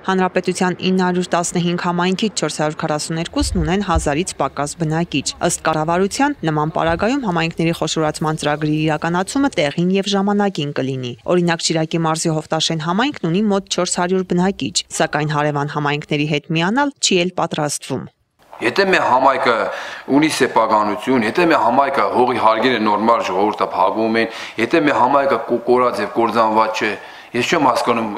Հանրապետության 915 համայնքից 442-ն ունեն 1000-ից պակաս բնակիչ։ Ըստ կառավարության, նման պարագայում համայնքների խոշորացման ծրագրի իրականացումը տեղին եւ ժամանակին կլինի։ Օրինակ, Շիրակի մարզի Հովտաշեն համայնքն ունի մոտ 400 բնակիչ, սակայն հարևան համայնքների հետ միանալ չի էլ պատրաստվում։ Եթե մեր համայնքը ունի սեփականություն, եթե մեր համայնքը հողի հարգերը նորմալ ժողովուրդը փակվում են, եթե մեր համայնքը կորած եւ կորձանված չէ, ես չեմ հասկանում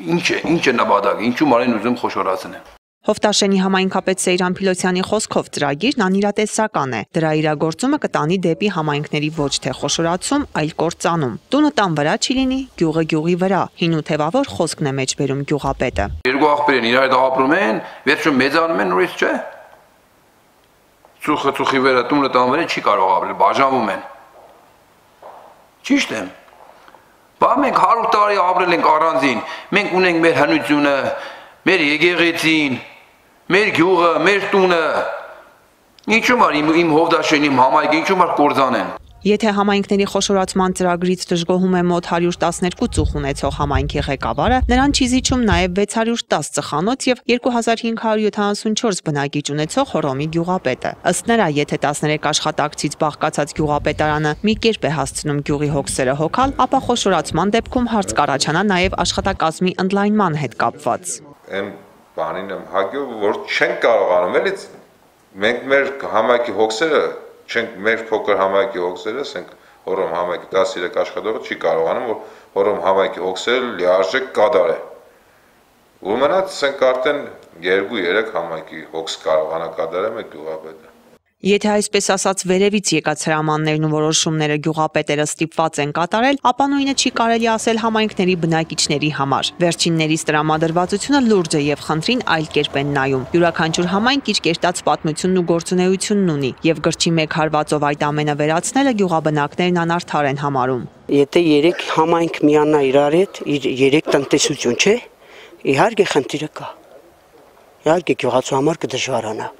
ինչ է նպատակը, ինչու մարեն ուզում խոշորացնել։ Հովտաշենի համայնքապետ Սեյրան Փիլոսյանի խոսքով ծրագիրն անիրատեսական է։ Դրա իրագործումը կտանի դեպի համայնքների ոչ թե խոշորացում, այլ կործանում։ Տունը տան վրա չի լինի, գյուղը գյուղի վրա։ Հին ու թևավոր խոսքն է մեջբերում գյուղապետը։ Երկու աղբեր են իրար հետ ապրում են, վերջում մեծանում են նորից չէ։ Ծուխի վրա տունը տան վրա չի կարող ապրել, բաժանվում են։ Ճիշտ է։ Բա մենք 100 տարի ապրել ենք առանձին, մենք ունենք մեր հնությունը, մեր եկեղեցին, մեր գյուղը, մեր տունը, ինչու մար իմ Հովտաշենի համայնքը, ինչու մար կործանեն։ Եթե համայնքների խոշորացման ծրագրից դժգոհում է մոտ 112 ծուխ ունեցող համայնքի ղեկավարը, նրան չի զիջում նաև 610 ծխանոց եւ 2574 բնակիչ ունեցող Հռոմի գյուղապետը։ Ըստ նրա, եթե 13 աշխատակցից բաղկացած գյուղապետարանը մի կերպ է հասցնում գյուղի հոգսերը հոգալ, ապա խոշորացման դեպքում հարց կառաջանա նաև աշխատակազմի ընդլայնման հետ կապված։ Այն բանին եմ հագյով, որ չենք կարողանում, էլի մենք մեր համայնքի հոգսերը չենք մեր փոքր համայնքի հոգսերը, ասենք Հռոմ համայնքի 13 աշխատողը չի կարողանում, որ Հռոմ համայնքի հոգսերը լիարժեք կատարել։ Ու մնաց ասենք արդեն 2-3 համայնքի հոգս կարողանա կատարել մեր գյուղապետը։ Եթե այսպես ասած վերևից եկած հրամաններն ու որոշումները գյուղապետերը ստիպված են կատարել, ապա նույնը չի կարելի ասել համայնքների բնակիչների համար։ Վերջիններիս տրամադրվածությունը լուրջ է եւ խնդրին այլ կերպ են նայում։ Յուրաքանչյուր համայնք իր կերտած պատմությունն ու գործունեությունն ունի եւ գրչի մեկ հարվածով այդ ամենը վերացնելը գյուղաբնակներն անարդար են համարում։ Եթե 3 համայնք միանա իրար հետ, իր 3 տնտեսություն չէ, իհարկե խնդիրը կա։ Իհարկե գյուղացու համար կդժվարանա։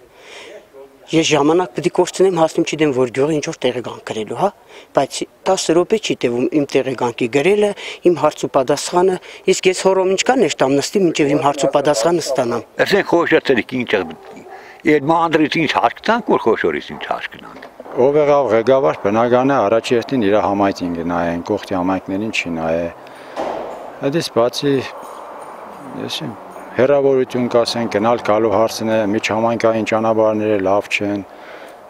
Ես ժամանակ պետք է կորցնեմ, հասնում չդեմ, որ գյուղը ինչ-որ տեղեգանք գրելու, հա, բայց 10 րոպե չի տևում իմ տեղեգանքի գրելը, իմ հարց ու պատասխանը, իսկ ես Հռոմ ինչ կա նեշտամ նստի, մինչև իմ հարց ու պատասխանը ստանամ։ Ասենք խոշորացրիք ինչ այդ մանդրից ինչ հաշք տանք, որ խոշորից ինչ հաշք տանք։ Ով եղավ ղեկավար, բնական է առաջի հերթին իր համայնքին գնային, կողքի համայնքներին չի նայե։ Այդից բացի ես հեռավորություն կասեն, գնալ գալու հարցն է, միջհամայնքային ճանապարհները լավ չեն։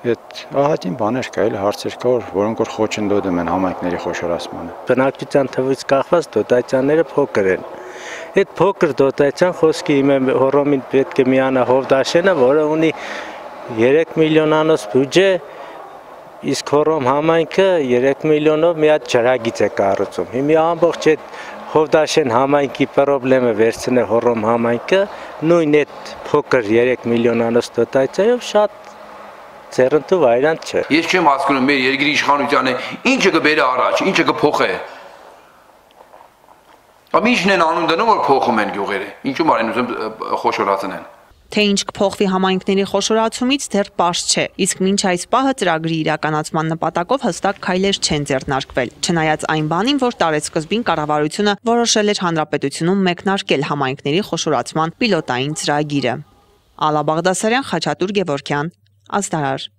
Այդ ահագին բաներ կա, այլ հարցեր կա, որոնք որ խոչընդոտում են համայնքների խոշորացմանը։ Բնակչության թվից կախված դոտացիաները փոքր են։ Այդ փոքր դոտացիան խոսքի իմ Հռոմին պետք է միանա Հովտաշենը, որը ունի 3 միլիոնանոց բյուջե, իսկ Հռոմ համայնքը 3 միլիոնով մի հատ ջրագիծ է կառուցում։ Հիմա ամբողջ այդ Հովտաշեն համայնքի պրոբլեմը վերցնել Հռոմ համայնքը, նույն այդ փոքր 3 միլիոնանոց դոտացիայով շատ ձեռնտու վայրանք չէ։ Ես չեմ հասկանում մեր երկրի իշխանությանը ինչը կբերի առաջ, ինչը կփոխե։ Ամ ինչն են անում դնում, որ փոխում են գյուղերը։ Ինչու մարեն ուզում խոշորացնեն։ Թե ինչ կփոխվի համայնքների խոշորացումից դեռ պարզ չէ, իսկ մինչ այս պահը ծրագրի իրականացման նպատակով հստակ քայլեր չեն ձեռնարկվել, չնայած այն բանին, որ տարեսկզբին կառավարությունը որոշել էր հանրապետությունում մեկնարկել համայնքների խոշորացման պիլոտային ծրագիրը։ Ալա Բաղդասարյան, Խաչատուր Գևորգյան, Ազդարար։